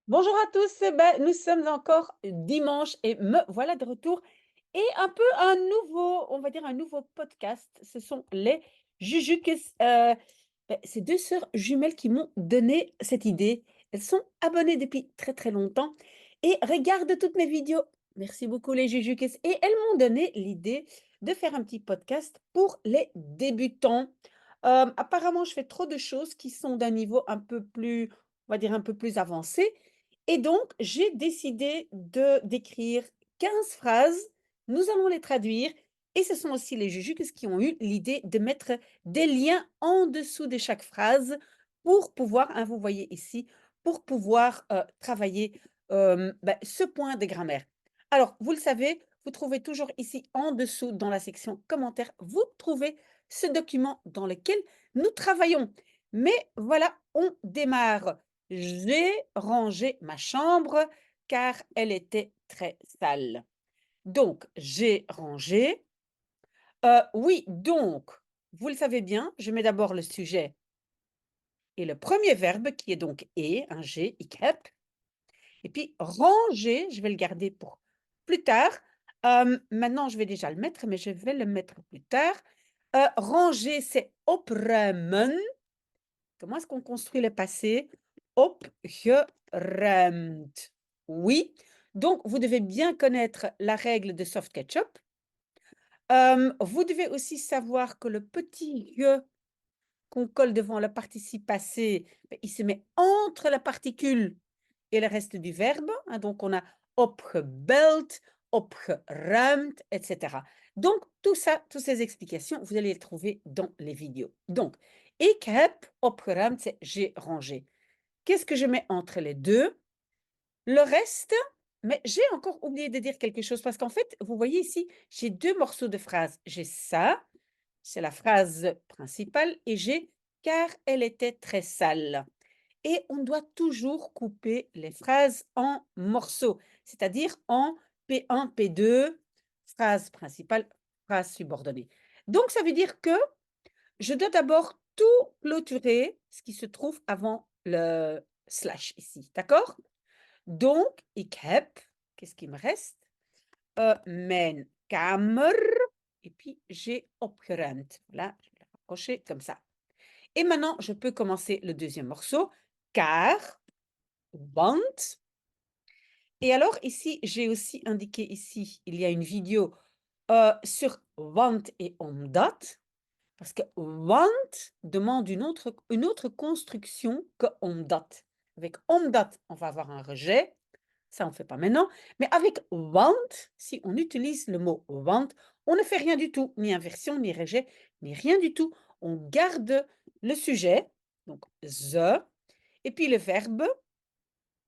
Bonjour à tous, nous sommes encore dimanche et me voilà de retour et un peu un nouveau, on va dire un nouveau podcast. Ce sont les Jujukes, c'est 2 sœurs jumelles qui m'ont donné cette idée. Elles sont abonnées depuis très, très longtemps et regardent toutes mes vidéos. Merci beaucoup les Jujukes et elles m'ont donné l'idée de faire un petit podcast pour les débutants. Apparemment, je fais trop de choses qui sont d'un niveau un peu plus, on va dire un peu plus avancé et donc, j'ai décidé d'écrire 15 phrases. Nous allons les traduire et ce sont aussi les Jujuks qui ont eu l'idée de mettre des liens en dessous de chaque phrase pour pouvoir, hein, vous voyez ici, pour pouvoir travailler ce point de grammaire. Alors, vous le savez, vous trouvez toujours ici en dessous dans la section commentaires, vous trouvez ce document dans lequel nous travaillons. Mais voilà, on démarre. J'ai rangé ma chambre car elle était très sale. Donc, j'ai rangé. Oui, donc, vous le savez bien, je mets d'abord le sujet et le premier verbe qui est donc un G, ik heb. Et puis ranger, je vais le garder pour plus tard. Maintenant, je vais déjà le mettre, mais je vais le mettre plus tard. Ranger, c'est opruimen. Comment est-ce qu'on construit le passé? Opgeruimd. Oui, donc vous devez bien connaître la règle de soft ketchup. Vous devez aussi savoir que le petit «je» qu'on colle devant le participe passé, beh, il se met entre la particule et le reste du verbe, hein, donc on a opgebeld, opgeruimd, et cetera. Donc tout ça, toutes ces explications, vous allez les trouver dans les vidéos. Donc, ik heb opgeruimd, c'est j'ai rangé. Qu'est-ce que je mets entre les 2? Le reste, mais j'ai encore oublié de dire quelque chose parce qu'en fait, vous voyez ici, j'ai 2 morceaux de phrase. J'ai ça, c'est la phrase principale et j'ai: «Car elle était très sale» et on doit toujours couper les phrases en morceaux, c'est-à-dire en P1, P2, phrase principale, phrase subordonnée. Donc ça veut dire que je dois d'abord tout clôturer, ce qui se trouve avant le slash ici, d'accord? Donc, ik heb, qu'est-ce qui me reste? Mijn kamer et puis j'ai opgeruimd. Voilà, je vais le rapprocher comme ça. Et maintenant, je peux commencer le deuxième morceau, car, want. Et alors ici, j'ai aussi indiqué ici, il y a une vidéo sur want et omdat. Parce que want demande une autre construction que omdat. Avec omdat, on va avoir un rejet, ça on ne fait pas maintenant, mais avec want, si on utilise le mot want, on ne fait rien du tout, ni inversion, ni rejet, ni rien du tout. On garde le sujet, donc ze, et puis le verbe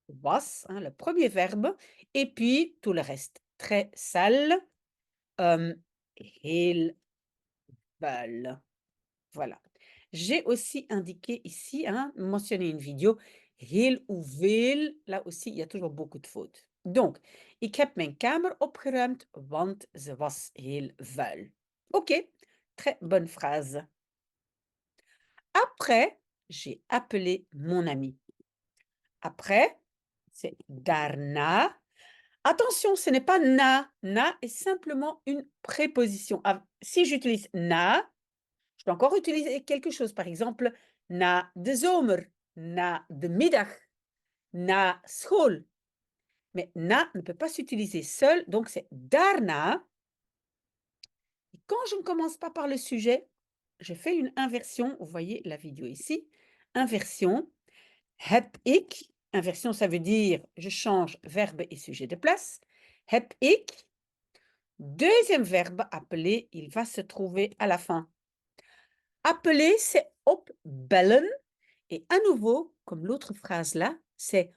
was, hein, le premier verbe, et puis tout le reste. Très sale, heel vuil. Voilà. J'ai aussi indiqué ici, hein, mentionné une vidéo, heel ou veel, là aussi, il y a toujours beaucoup de fautes. Donc, ik heb mijn kamer opgeruimd, want ze was heel vuil. OK, très bonne phrase. Après, j'ai appelé mon ami. Après, c'est daarna. Attention, ce n'est pas na. Na est simplement une préposition. Si j'utilise na, je peux encore utiliser quelque chose, par exemple, na de zomer, na de middag, na school. Mais na ne peut pas s'utiliser seul, donc c'est daarna. Et quand je ne commence pas par le sujet, je fais une inversion. Vous voyez la vidéo ici. Inversion. Heb ik. Inversion, ça veut dire je change verbe et sujet de place. Heb ik. Deuxième verbe, appeler, il va se trouver à la fin. Appeler, c'est opbellen. Et à nouveau, comme l'autre phrase là, c'est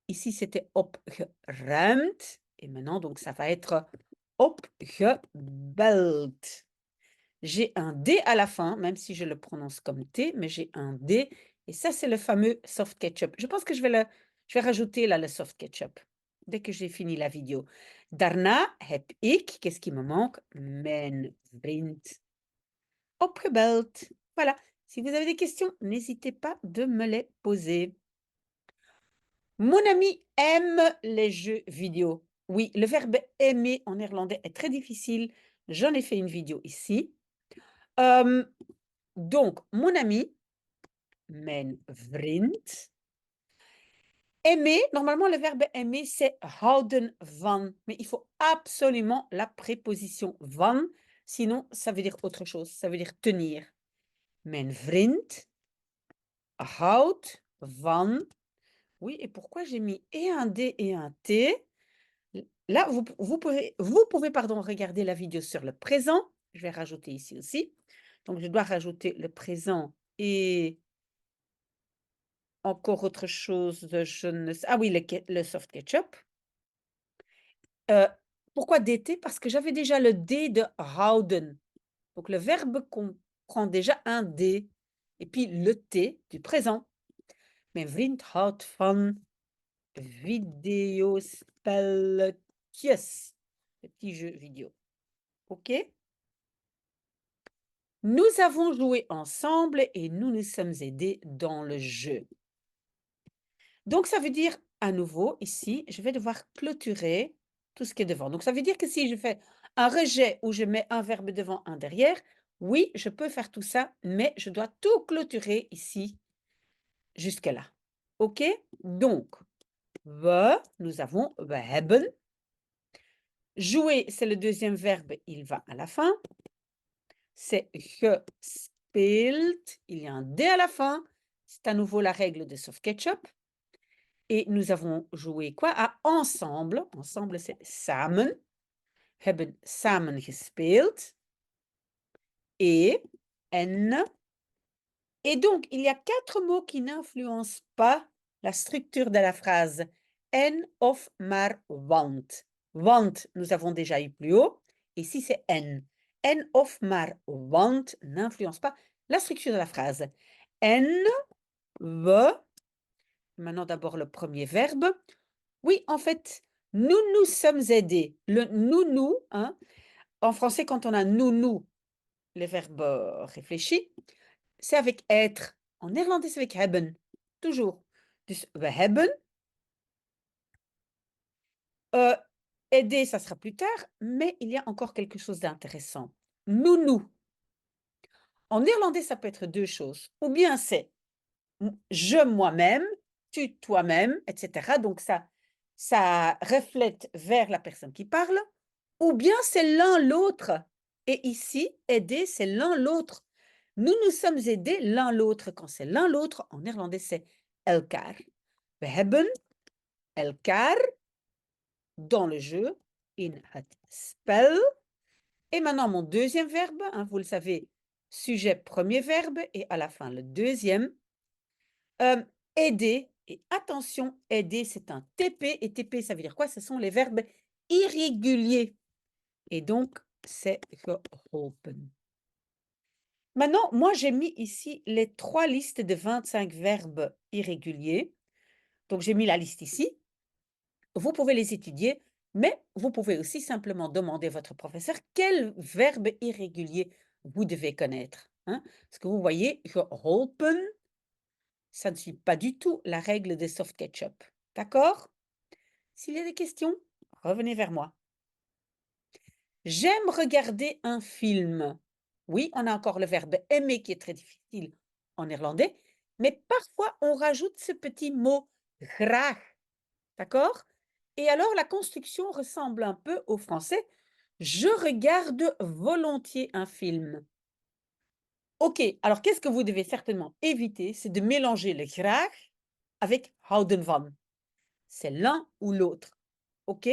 ici c'était opgeruimd et maintenant donc ça va être opgebeld. J'ai un D à la fin, même si je le prononce comme T, mais j'ai un D et ça c'est le fameux soft ketchup. Je pense que je vais rajouter là le soft ketchup dès que j'ai fini la vidéo. Daarna heb ik, qu'est-ce qui me manque? Mijn vriend opgebeld. Voilà. Si vous avez des questions, n'hésitez pas de me les poser. Mon ami aime les jeux vidéo. Oui, le verbe aimer en néerlandais est très difficile. J'en ai fait une vidéo ici. Donc, mon ami, mijn vriend. Aimer, normalement, le verbe aimer, c'est houden van. Mais il faut absolument la préposition van, sinon ça veut dire autre chose. Ça veut dire tenir. Mijn vriend houdt van. Oui, et pourquoi j'ai mis et un D et un T? Là, vous pouvez pardon, regarder la vidéo sur le présent. Je vais rajouter ici aussi. Donc, je dois rajouter le présent et encore autre chose, je ne sais ah oui, le soft ketchup. Heu, Pourquoi DT? Parce que j'avais déjà le D de houden. Donc le verbe comprend déjà un D et puis le T du présent. Mijn vriend houdt van videospelletjes. Les petits jeux vidéo. OK? Nous avons joué ensemble et nous nous sommes aidés dans le jeu. Donc ça veut dire à nouveau ici, je vais devoir clôturer tout ce qui est devant. Donc ça veut dire que si je fais un rejet où je mets un verbe devant, un derrière, oui, je peux faire tout ça, mais je dois tout clôturer ici jusque-là. OK? Donc, nous avons we hebben. Jouer, c'est le deuxième verbe, il va à la fin. C'est gespeeld, il y a un D à la fin. C'est à nouveau la règle de soft ketchup. Et nous avons joué quoi? À ensemble. Ensemble, c'est samen. Hebben samen gespeeld. Et en. Et donc, il y a 4 mots qui n'influencent pas la structure de la phrase. En, of, maar, want. Want, nous avons déjà eu plus haut. Ici, c'est en. En, of, maar, want n'influence pas la structure de la phrase. En, we. Maintenant, d'abord le premier verbe. Oui, en fait, nous nous sommes aidés. Le nous, hein, en français, quand on a nous, le verbe réfléchi, c'est avec être. En néerlandais, c'est avec hebben. Toujours. Dus we hebben. Aider, ça sera plus tard, mais il y a encore quelque chose d'intéressant. Nous. En néerlandais, ça peut être deux choses. Ou bien c'est je moi-même, tu toi-même, etc. Donc ça reflète vers la personne qui parle. Ou bien c'est l'un l'autre. Et ici, aider, c'est l'un l'autre. Nous nous sommes aidés l'un l'autre. Quand c'est l'un l'autre, en néerlandais, c'est elkaar. We hebben elkaar dans le jeu, in het spel. Et maintenant, mon deuxième verbe, hein, vous le savez, sujet, premier verbe, et à la fin, le deuxième. Aider, et attention, aider, c'est un TP, et TP, ça veut dire quoi? Ce sont les verbes irréguliers. Et donc, c'est geholpen. Maintenant, moi, j'ai mis ici les 3 listes de 25 verbes irréguliers. Donc, j'ai mis la liste ici. Vous pouvez les étudier, mais vous pouvez aussi simplement demander à votre professeur quel verbe irrégulier vous devez connaître. Hein? Parce que vous voyez, geholpen, ça ne suit pas du tout la règle de soft ketchup. D'accord? S'il y a des questions, revenez vers moi. J'aime regarder un film. Oui, on a encore le verbe aimer qui est très difficile en néerlandais, mais parfois on rajoute ce petit mot graag. D'accord? Et alors la construction ressemble un peu au français. Je regarde volontiers un film. OK, alors qu'est-ce que vous devez certainement éviter? C'est de mélanger le graag avec houden van. C'est l'un ou l'autre. OK?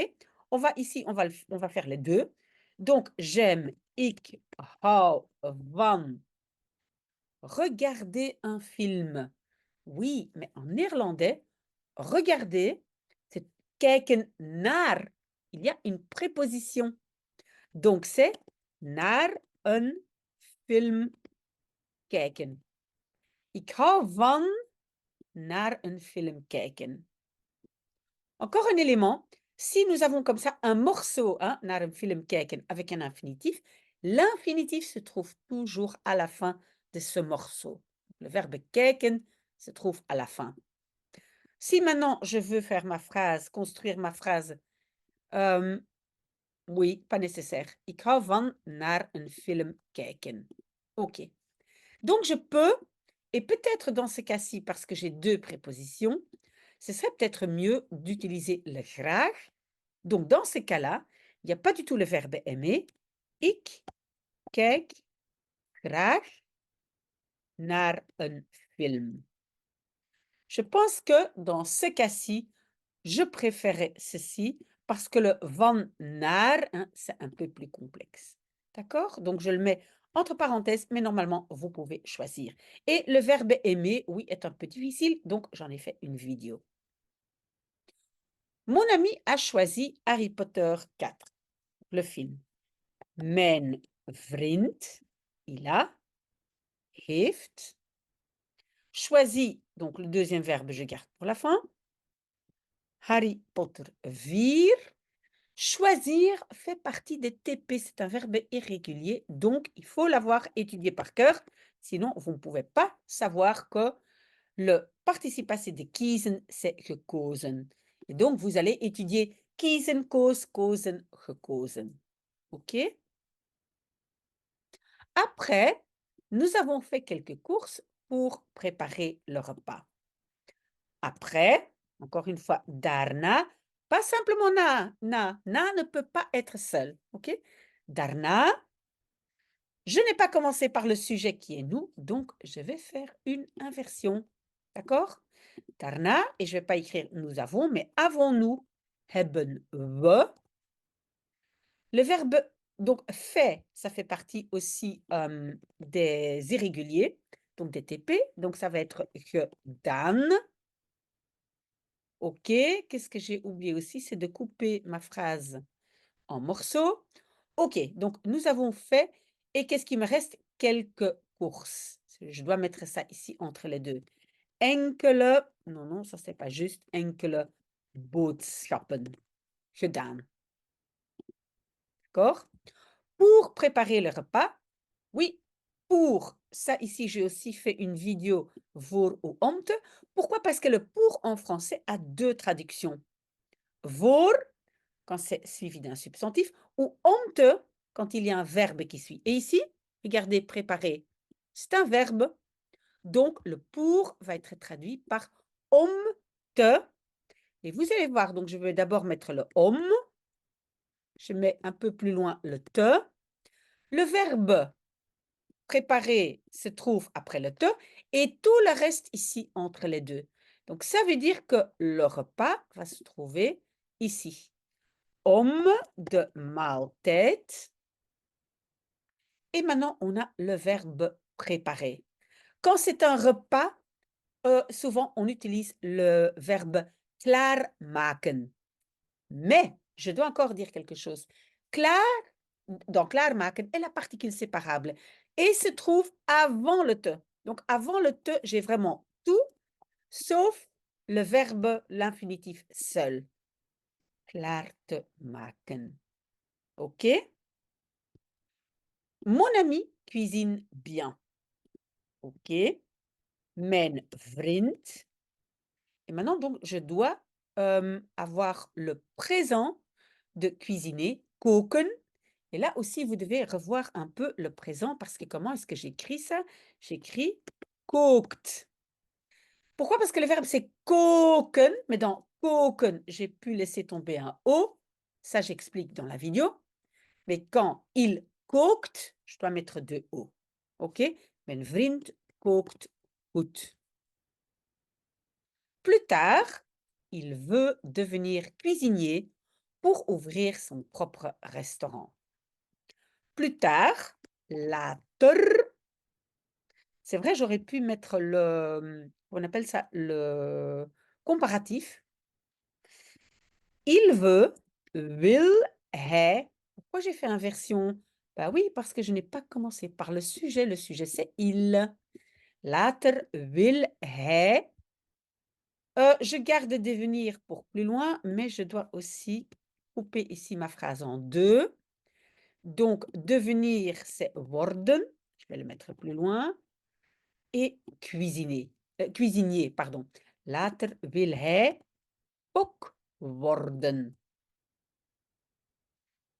On va ici, on va faire les deux. Donc, j'aime, ik hou van regarder un film. Oui, mais en néerlandais, regarder, c'est kijken naar. Il y a une préposition. Donc, c'est naar een film kijken. Ik hou van naar een film kijken. Encore un élément, si nous avons comme ça un morceau, hein, naar een film kijken, avec un infinitif, l'infinitif se trouve toujours à la fin de ce morceau. Le verbe kijken se trouve à la fin. Si maintenant je veux faire ma phrase, construire ma phrase, oui, pas nécessaire. Ik hou van naar een film kijken. OK. Donc je peux, et peut-être dans ce cas-ci, parce que j'ai 2 prépositions, ce serait peut-être mieux d'utiliser le graag. Donc dans ce cas-là, il n'y a pas du tout le verbe aimer. Ik kijk graag naar een film. Je pense que dans ce cas-ci, je préférais ceci parce que le van naar, hein, c'est un peu plus complexe. D'accord? Donc je le mets entre parenthèses, mais normalement, vous pouvez choisir. Et le verbe aimer, oui, est un peu difficile, donc j'en ai fait une vidéo. Mon ami a choisi Harry Potter 4, le film. Mijn vriend, il a, heeft, choisi, donc le deuxième verbe, je garde pour la fin. Harry Potter 4. Choisir fait partie des TP, c'est un verbe irrégulier, donc il faut l'avoir étudié par cœur, sinon vous ne pouvez pas savoir que le participe passé de kiezen, c'est gekozen. Et donc vous allez étudier kiezen, koos, kozen, gekozen. OK? Après, nous avons fait quelques courses pour préparer le repas. Après, encore une fois, daarna, pas simplement na ne peut pas être seul, OK? Daarna, je n'ai pas commencé par le sujet qui est nous, donc je vais faire une inversion, d'accord? Daarna, et je ne vais pas écrire nous avons, mais avons-nous, hebben we. Le verbe, donc fait, ça fait partie aussi des irréguliers, donc des TP, donc ça va être gedaan. OK, qu'est-ce que j'ai oublié aussi? C'est de couper ma phrase en morceaux. OK, donc nous avons fait et qu'est-ce qui me reste? Quelques courses. Je dois mettre ça ici entre les 2. Enkele non, non, ça c'est pas juste. Enkele boodschappen gedaan. D'accord? Pour préparer le repas, oui, pour, ça ici j'ai aussi fait une vidéo voor ou omte. Pourquoi? Parce que le pour en français a 2 traductions. Voor quand c'est suivi d'un substantif, ou omte quand il y a un verbe qui suit. Et ici, regardez, préparer, c'est un verbe, donc le pour va être traduit par om te. Et vous allez voir, donc je vais d'abord mettre le om, je mets un peu plus loin le te. Le verbe préparer se trouve après le te et tout le reste ici entre les deux. Donc ça veut dire que le repas va se trouver ici. Om de maaltijd. Et maintenant, on a le verbe préparer. Quand c'est un repas, souvent on utilise le verbe klaarmaken. Mais, je dois encore dire quelque chose. Klaar, dans klaarmaken, est la particule séparable et se trouve avant le te. Donc, avant le te, j'ai vraiment tout, sauf le verbe, l'infinitif seul. Klaar te maken. OK? Mon ami cuisine bien. OK. Mijn vriend. Et maintenant, donc, je dois avoir le présent de cuisiner, koken. Et là aussi, vous devez revoir un peu le présent parce que comment est-ce que j'écris ça? J'écris kookt. Pourquoi? Parce que le verbe, c'est koken, mais dans koken, j'ai pu laisser tomber un O. Ça, j'explique dans la vidéo. Mais quand il kookt, je dois mettre 2 O. OK? Mijn vriend kookt goed. Plus tard, il veut devenir cuisinier pour ouvrir son propre restaurant. Plus tard, later. C'est vrai, j'aurais pu mettre le, on appelle ça le comparatif. Il veut, wil hij. Pourquoi j'ai fait inversion? Bah oui, parce que je n'ai pas commencé par le sujet. Le sujet, c'est il. Later wil hij. Je garde devenir pour plus loin, mais je dois aussi couper ici ma phrase en 2. Donc, devenir, c'est worden. Je vais le mettre plus loin. Et cuisiner, cuisinier, pardon. Later wil hij kok worden.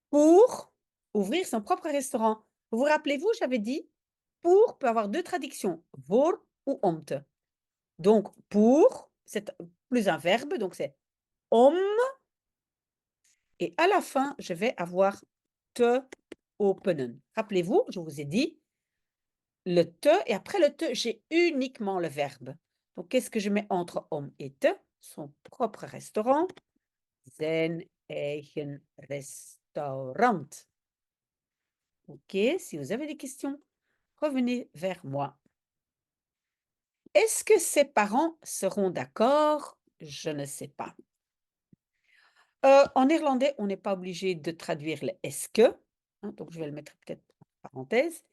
Pour ouvrir son propre restaurant. Vous vous rappelez-vous, j'avais dit, pour peut avoir deux traductions, voor ou om te. Donc, pour, c'est plus un verbe, donc c'est om. Et à la fin, je vais avoir te openen. Rappelez-vous, je vous ai dit, le te, et après le te, j'ai uniquement le verbe. Donc, qu'est-ce que je mets entre om et te? Son propre restaurant. Zijn eigen restaurant. OK, si vous avez des questions, revenez vers moi. Est-ce que ses parents seront d'accord? Je ne sais pas. En néerlandais, on n'est pas obligé de traduire le est-ce que, hein, donc je vais le mettre peut-être en parenthèse.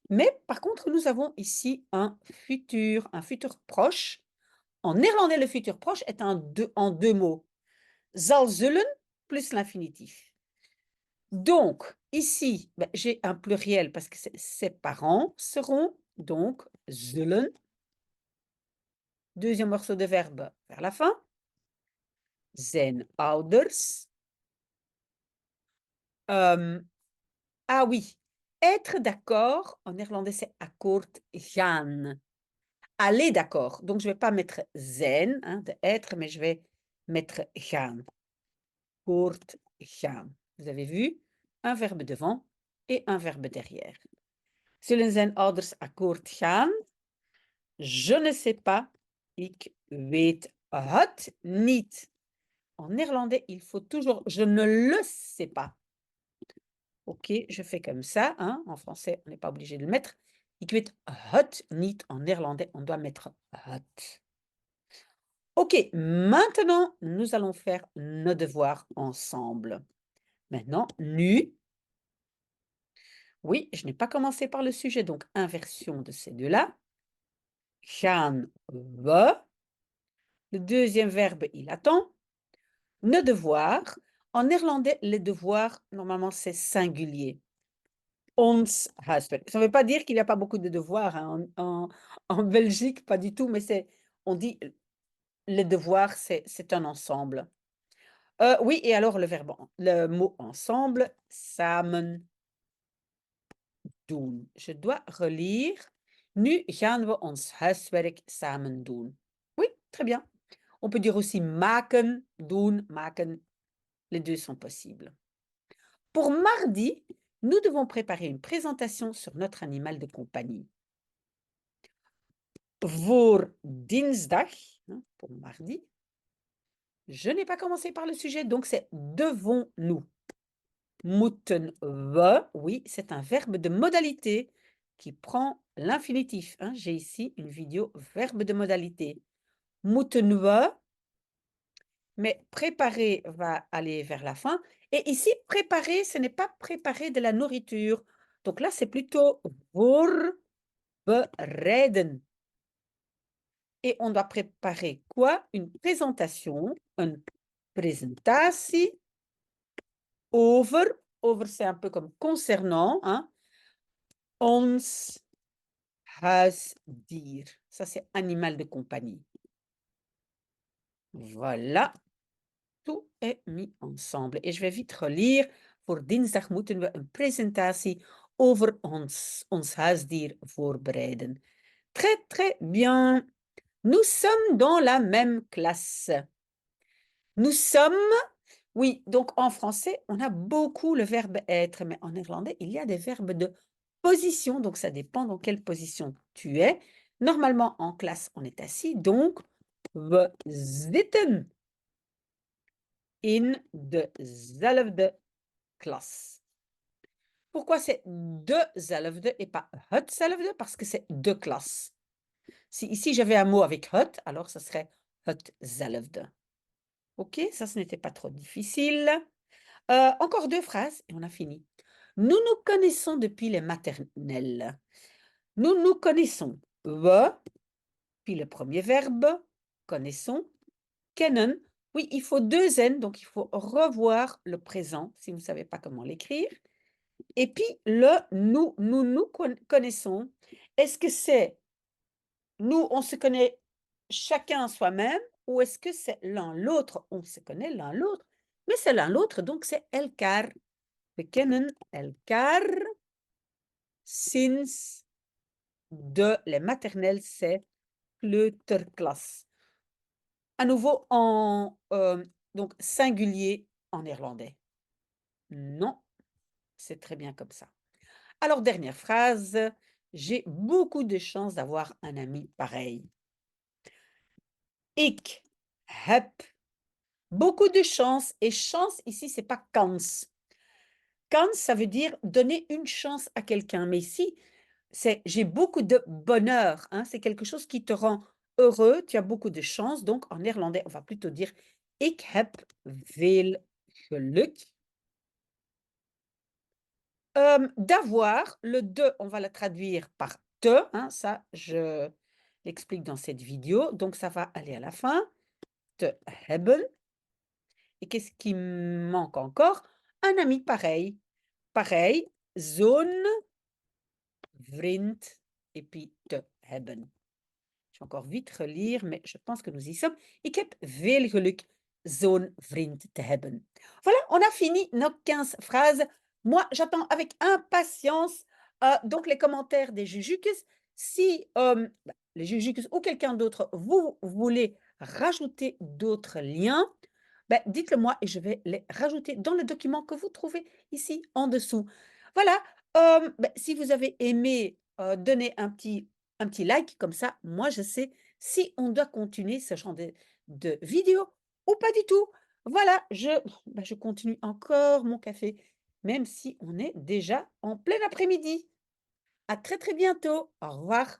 Mais par contre, nous avons ici un futur proche. En néerlandais, le futur proche est en deux mots. Zal zullen plus l'infinitif. Donc, ici, j'ai un pluriel parce que ses parents seront, donc zullen. Deuxième morceau de verbe vers la fin. Zijn ouders. Ah oui, être d'accord, en néerlandais, c'est akkoord gaan. Aller d'accord. Donc, je ne vais pas mettre zijn, hein, de être, mais je vais mettre gaan. Akkoord gaan. Vous avez vu? Un verbe devant et un verbe derrière. Zullen zijn ouders akkoord gaan? Je ne sais pas. Ik weet het niet. En néerlandais, il faut toujours je ne le sais pas. OK, je fais comme ça, hein. En français, on n'est pas obligé de le mettre. Ik weet het niet. En néerlandais, on doit mettre het. OK, maintenant, nous allons faire nos devoirs ensemble. Maintenant, nu. Oui, je n'ai pas commencé par le sujet, donc inversion de ces deux-là. Gaan we. Le deuxième verbe, il attend. Nos devoirs. En néerlandais, les devoirs, normalement, c'est singulier. Ons huiswerk. Ça ne veut pas dire qu'il n'y a pas beaucoup de devoirs, hein. En Belgique, pas du tout, mais on dit les devoirs, c'est un ensemble. Oui, et alors le mot ensemble, samen doen. Je dois relire. Nu gaan we ons huiswerk samen doen. Oui, très bien. On peut dire aussi maken, doen, maken. Les deux sont possibles. Pour mardi, nous devons préparer une présentation sur notre animal de compagnie. Voor dinsdag, hein, pour mardi, je n'ai pas commencé par le sujet, donc c'est devons-nous. Moeten we, oui, c'est un verbe de modalité qui prend l'infinitif, hein. J'ai ici une vidéo verbe de modalité. Moeten we, mais préparer va aller vers la fin. Et ici, préparer, ce n'est pas préparer de la nourriture. Donc là, c'est plutôt voorbereiden. Et on doit préparer quoi? Une présentation, une presentatie over. Over, c'est un peu comme concernant, hein, ons huisdier. Ça, c'est animal de compagnie. Voilà. Tout est mis ensemble. Et je vais vite relire. Voor dinsdag moeten we een presentatie over ons huisdier voorbereiden. Très, très bien. Nous sommes dans la même classe. Nous sommes, oui, donc en français, on a beaucoup le verbe être, mais en néerlandais, il y a des verbes de position, donc ça dépend dans quelle position tu es. Normalement, en classe, on est assis, donc we zitten in dezelfde klas. Pourquoi c'est dezelfde et pas hetzelfde? Parce que c'est de classes. Si ici j'avais un mot avec het, alors ça serait hetzelfde. OK, ça, ce n'était pas trop difficile. Encore 2 phrases et on a fini. Nous nous connaissons depuis les maternelles. Nous nous connaissons. We, puis le premier verbe, connaissons, kennen. Oui, il faut 2 N, donc il faut revoir le présent si vous ne savez pas comment l'écrire. Et puis le nous connaissons. Est-ce que c'est nous, on se connaît chacun soi-même ou est-ce que c'est l'un l'autre? On se connaît l'un l'autre, mais c'est l'un l'autre, donc c'est elkaar. We kennen elkaar sinds les maternelles, c'est kleuterklas. À nouveau en, donc singulier en néerlandais. Non, c'est très bien comme ça. Alors dernière phrase, j'ai beaucoup de chance d'avoir un ami pareil. Ik heb beaucoup de chance et chance ici, c'est pas kans. Kans, ça veut dire donner une chance à quelqu'un, mais ici, c'est j'ai beaucoup de bonheur, hein, c'est quelque chose qui te rend heureux, tu as beaucoup de chance, donc en néerlandais, on va plutôt dire ik heb veel geluk. D'avoir, le «de», on va le traduire par «te», hein, ça je l'explique dans cette vidéo, donc ça va aller à la fin. Te hebben. Et qu'est-ce qui me manque encore? Un ami pareil. Pareil, zo'n vriend et puis te hebben. Je vais encore vite relire, mais je pense que nous y sommes. Ik heb veel geluk zo'n vriend te hebben. Voilà, on a fini nos 15 phrases. Moi, j'attends avec impatience donc les commentaires des Jujukus. Si les Jujukus ou quelqu'un d'autre, vous voulez rajouter d'autres liens, ben, dites-le moi et je vais les rajouter dans le document que vous trouvez ici en dessous. Voilà, ben, si vous avez aimé, donnez un petit like comme ça, moi je sais si on doit continuer ce genre de vidéo ou pas du tout. Voilà, je continue encore mon café, même si on est déjà en plein après-midi. À très, très bientôt. Au revoir.